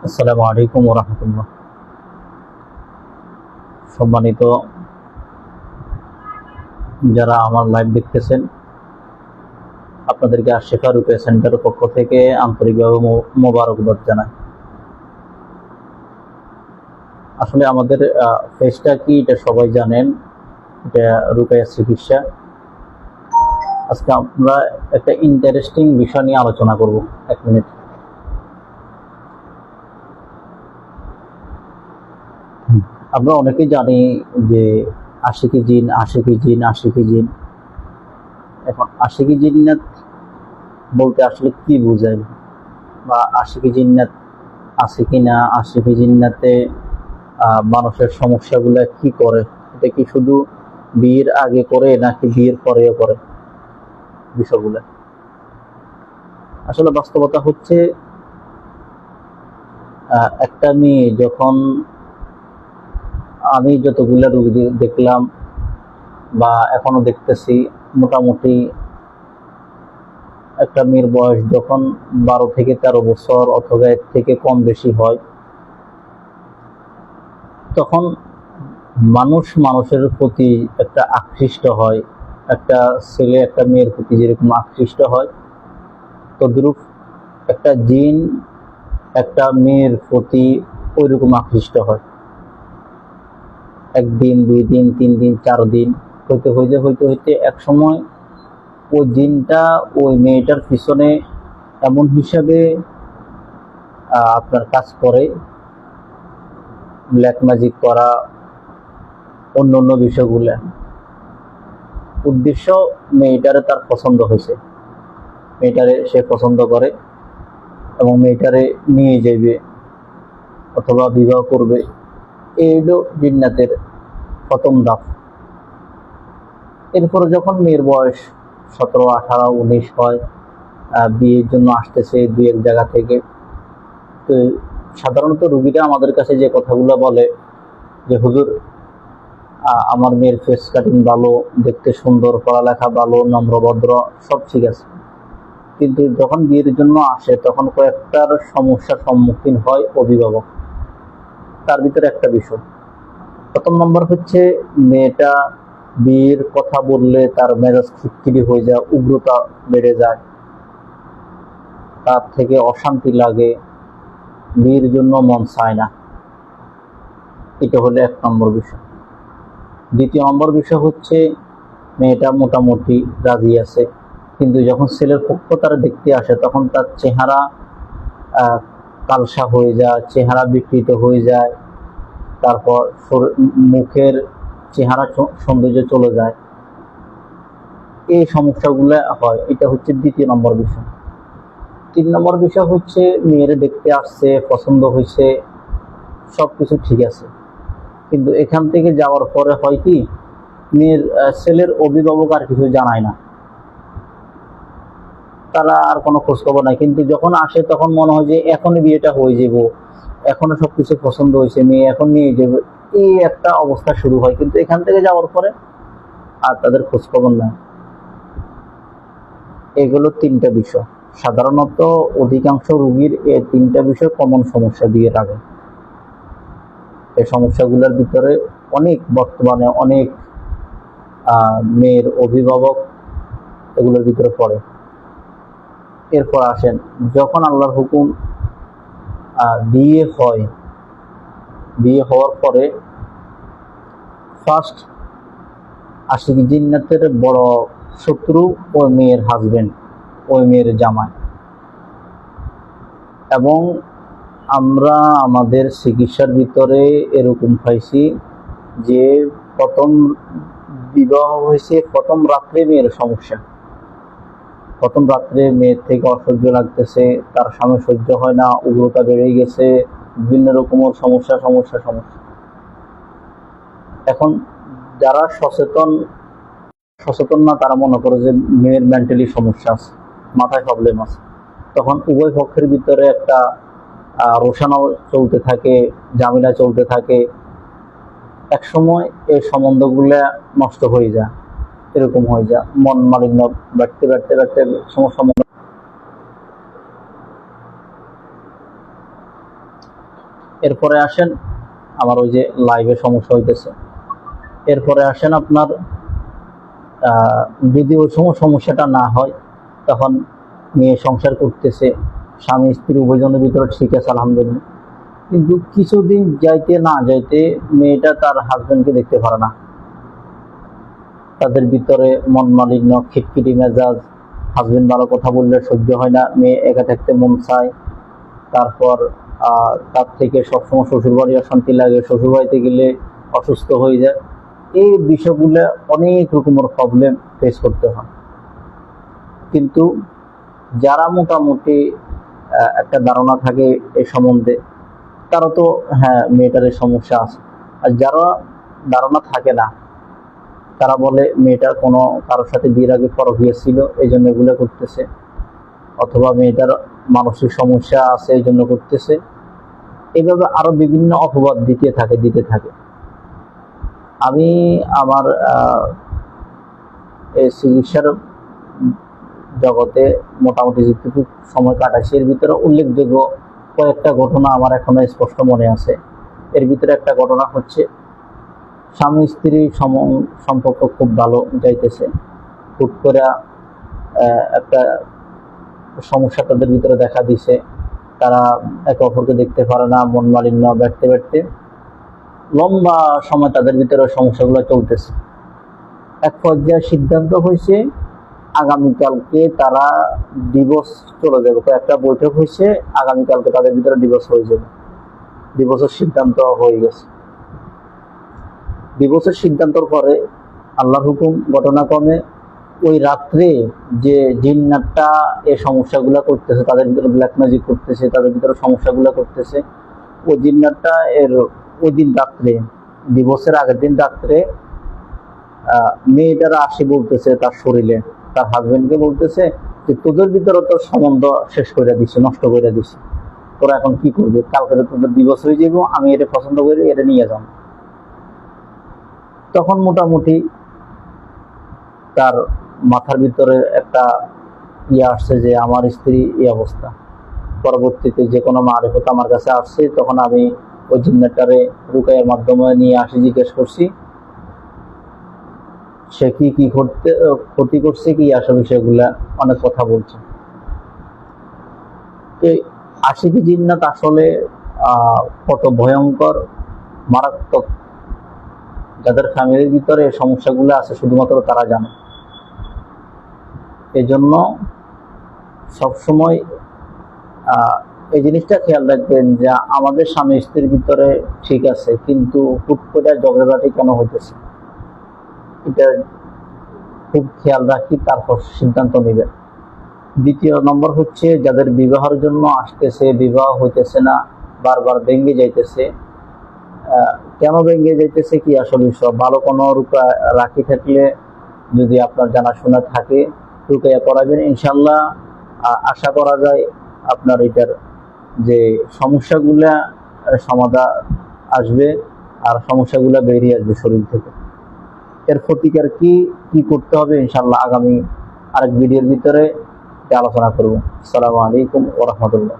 আসসালামু আলাইকুম ওয়া রাহমাতুল্লাহ। সম্মানিত যারা আমার লাইভ দেখতেছেন, আপনাদেরকে আশিফা রূপে সেন্টারের পক্ষ থেকে আন্তরিকভাবে মোবারকবাদ জানাই। আসলে আমাদের ফেসটা কি এটা সবাই জানেন, এটা রূপায়া চিকিৎসা। আজকে আমরা একটা ইন্টারেস্টিং বিষয় নিয়ে আলোচনা করব। 1 মিনিট। আমরা অনেকেই জানি যে আশিকি জিন, আশিকি জিন, আশিকি জিন। এখন আশিকি জিন্নাত বলতে আসলে কি বোঝায়, বা আশিকি জিন্নাত আছে কিনা, আশিকি জিন্নাতে মানুষের সমস্যাগুলো কি করে, এটা কি শুধু বিয়ের আগে করে নাকি বিয়ের পরেও করে, বিষয়গুলো আসলে বাস্তবতা হচ্ছে একটা মেয়ে যখন, আমি যতগুলো রোগী দেখলাম বা এখনো দেখতেছি, মোটামুটি একটা মেয়ের বয়স যখন 12 থেকে 13 বছর অথবা এর থেকে কম বেশি হয়, তখন মানুষের প্রতি একটা আকৃষ্ট হয়। একটা ছেলে একটা মেয়ের প্রতি যেরকম আকৃষ্ট হয়, তদ্রূপ একটা জিন একটা মেয়ের প্রতি ওইরকম আকৃষ্ট হয়। 1 দিন 2 দিন 3 দিন 4 দিন হইতে হইতে হইতে হইতে এক সময় ওই জিনটা ওই মেয়েটার পিছনে এমন হিসাবে আপনার কাজ করে, ব্ল্যাক ম্যাজিক করা, অন্য বিষয়গুলো, উদ্দেশ্য মেয়েটারে তার পছন্দ হয়েছে, মেয়েটারে সে পছন্দ করে এবং মেয়েটারে নিয়ে যাবে অথবা বিবাহ করবে। এই হলো জিন্নাতের প্রথম ধাপ। এরপরে যখন মেয়ের বয়স 17, 18, 19 হয়, বিয়ের জন্য আসতেছে 2-1 জায়গা থেকে, তো সাধারণত রুগীরা আমাদের কাছে যে কথাগুলো বলে যে হুজুর, আমার মেয়ের ফেস কাটিং ভালো, দেখতে সুন্দর, পড়ালেখা ভালো, নম্রভদ্র, সব ঠিক আছে, কিন্তু যখন বিয়ের জন্য আসে তখন কয়েকটার সমস্যার সম্মুখীন হয় অভিভাবক। তার ভিতরে একটা বিষয়, প্রথম নম্বর হচ্ছে মেয়েটা বিয়ের কথা বললে তার মেজাজ খিটখিটি হয়ে যায়, উগ্রতা বেড়ে যায়, তার থেকে অশান্তি লাগে, বিয়ের জন্য মন চায় না। এটা হলো 1 নম্বর বিষয়। 2 নম্বর বিষয় হচ্ছে মেয়েটা মোটামুটি রাজি আছে, কিন্তু যখন ছেলের পক্ষ তারা দেখতে আসে তখন তার চেহারা কালসা হয়ে যায়, চেহারা বিকৃত হয়ে যায়, তারপর মুখের চেহারা সৌন্দর্য চলে যায়, এই সমস্যাগুলো হয়। এটা হচ্ছে 2 নম্বর বিষয়। 3 নম্বর বিষয় হচ্ছে মেয়েরা দেখতে আসছে, পছন্দ হয়েছে, সবকিছু ঠিক আছে, কিন্তু এখান থেকে যাওয়ার পরে হয় কি, মেয়ের ছেলের অভিভাবক আর কিছু জানায় না, তারা আর কোনো খোঁজখবর নাই। কিন্তু যখন আসে তখন মনে হয় যে এখনই বিয়েটা হয়ে যাব, এখনো সবকিছু পছন্দ হয়েছে, মেয়ে এখন নিয়ে যাবে, এই একটা অবস্থা শুরু হয়। কিন্তু এখান থেকে যাওয়ার পরে আর তাদের খোঁজখবর নাই। এগুলো 3টা বিষয়। সাধারণত অধিকাংশ রোগীর এই 3টা বিষয় কমন সমস্যা বিয়ের আগে। এই সমস্যাগুলোর ভিতরে বর্তমানে অনেক মেয়ের অভিভাবক এগুলোর ভিতরে পড়ে। এরপর আসেন, যখন আল্লাহর হুকুম বিয়ে হয়, বিয়ে হওয়ার পরে ফার্স্ট আশিকি জিন্নাতের বড় শত্রু ওই মেয়ের হাজবেন্ড, ওই মেয়ের জামাই। এবং আমরা আমাদের চিকিৎসার ভিতরে এরকম পাইছি যে প্রথম বিবাহ হয়েছে, প্রথম রাত্রে মেয়ের সমস্যা, প্রথম রাত্রে মেয়ের থেকে অসহ্য লাগতেছে, তার স্বামী সহ্য হয় না, উগ্রতা বেড়ে গেছে, বিভিন্ন রকমের সমস্যা। এখন যারা সচেতন না, তারা মনে করে যে মেয়ের মেন্টালি সমস্যা আছে, মাথায় প্রবলেম আছে। তখন উভয় পক্ষের ভিতরে একটা রোষানো চলতে থাকে, ঝামেলা চলতে থাকে। এক সময় এই সম্বন্ধগুলা নষ্ট হয়ে যায়, এরকম হয়ে যায়, মন মালিন্য বাড়তে সমস্যা। এরপরে আসেন আমার ওই যে লাইভে সমস্যা হইতেছে। এরপরে আসেন আপনার যদি ওই সময় সমস্যাটা না হয়, তখন মেয়ে সংসার করতেছে, স্বামী স্ত্রী উভয়জনের ভিতরে ঠিক আছে আলহামদুলিল্লাহ, কিন্তু কিছুদিন যাইতে না যাইতে মেয়েটা তার হাজবেন্ডকে দেখতে পারে না। তাদের ভিতরে মন মালিন্য, খিটখিটি মেজাজ, হাজবেন্ড ভালো কথা বললে সহ্য হয় না, মেয়ে একা থাকতে মন চায়। তারপর তার থেকে সবসময় শ্বশুরবাড়ি অশান্তি লাগে, শ্বশুরবাড়িতে গেলে অসুস্থ হয়ে যায়। এই বিষয়গুলো অনেক রকমের প্রবলেম ফেস করতে হয়। কিন্তু যারা মোটামুটি একটা ধারণা থাকে এই সম্বন্ধে, তারা তো হ্যাঁ মেয়েটার এই সমস্যা আছে। আর যারা ধারণা থাকে না, তারা বলে মেয়েটার কোনো কারোর সাথে বিয়ের আগে পরকীয়া ছিল এই জন্য এগুলো করতেছে, অথবা মেয়েটার মানসিক সমস্যা আছে এই জন্য করতেছে। এইভাবে আরো বিভিন্ন অপবাদ দিতে থাকে। আমি আমার এই চিকিৎসার জগতে মোটামুটি যেটুকু সময় কাটাইছি, এর ভিতরে উল্লেখযোগ্য কয়েকটা ঘটনা আমার এখনো স্পষ্ট মনে আছে। এর ভিতরে একটা ঘটনা হচ্ছে, স্বামী স্ত্রী সম্পর্ক খুব ভালো যাইতেছে, হুট করে একটা সমস্যা তাদের ভিতরে দেখা দিছে। তারা একে অপরকে দেখতে পারে না, মন মালিন্য বাড়তে লম্বা সময় তাদের ভিতরে সমস্যাগুলো চলতেছে। এক পর্যায়ে সিদ্ধান্ত হয়েছে আগামীকালকে তারা ডিভোর্স চলে যাবে। একটা বৈঠক হয়েছে, আগামীকালকে তাদের ভিতরে ডিভোর্স হয়ে যাবে। ডিভোর্সের সিদ্ধান্ত হয়ে গেছে। ডিভোর্সের সিদ্ধান্তর পরে আল্লাহর হুকুম ঘটনাক্রমে ওই রাত্রে যে জিন্নাতটা এই সমস্যাগুলো করতেছে, তাদের ভিতরে ব্ল্যাক ম্যাজিক করতেছে, তাদের ভিতরে সমস্যাগুলো করতেছে, ওই জিন্নাতটা ওই দিন রাত্রে, ডিভোর্সের আগের দিন রাত্রে মেয়েটারা আসি বলতেছে তার শরীরে, তার হাজবেন্ডকে বলতেছে যে তোদের ভিতরে তোর সম্বন্ধ শেষ করে দিছে, নষ্ট করে দিছে, তোরা এখন কি করবে, কালকে তোদের ডিভোর্স হয়ে যাবো, আমি এটা পছন্দ করি, এটা নিয়ে যাবো। তখন মোটামুটি তার মাথার ভিতরে একটা আসছে যে আমার স্ত্রী এই অবস্থা। পরবর্তীতে যে কোনো মারিফত আমার কাছে আসছে, তখন আমি ওই জিন্নাটারে রুকাইয়ের মাধ্যমে নিয়ে আসি, জিজ্ঞেস করছি সে কি ক্ষতি করছে, কি আসে বিষয়গুলা অনেক কথা বলছে। এই আশিকি জিন্নাত আসলে কত ভয়ঙ্কর, মারাত্মক, যাদের ফ্যামিলির ভিতরে সমস্যাগুলো আছে শুধুমাত্র তারা জানে। এই জন্য সবসময় এই জিনিসটা খেয়াল রাখবেন যে আমাদের স্বামী স্ত্রীর ভিতরে ঠিক আছে, কিন্তু হুট করে ঝগড়াঝাটি কেন হইতেছে, এটা খুব খেয়াল রাখি, তারপর সিদ্ধান্ত নেবেন। দ্বিতীয় নম্বর হচ্ছে, যাদের বিবাহের জন্য আসতেছে, বিবাহ হইতেছে না, বারবার ভেঙে যাইতেছে, কেন ভেঙে যাইতেছে, কি আসলে সব ভালো কোনো রাখি থাকলে যদি আপনার জানাশোনা থাকে রুকাইয়া করাবেন, ইনশাল্লাহ আশা করা যায় আপনার এটার যে সমস্যাগুলা সমাধান আসবে, আর সমস্যাগুলা বেরিয়ে আসবে শরীর থেকে। এর প্রতিকার কি করতে হবে ইনশাল্লাহ আগামী আরেক ভিডিওর ভিতরে আলোচনা করব। আসসালামু আলাইকুম ওয়া রাহমাতুল্লাহ।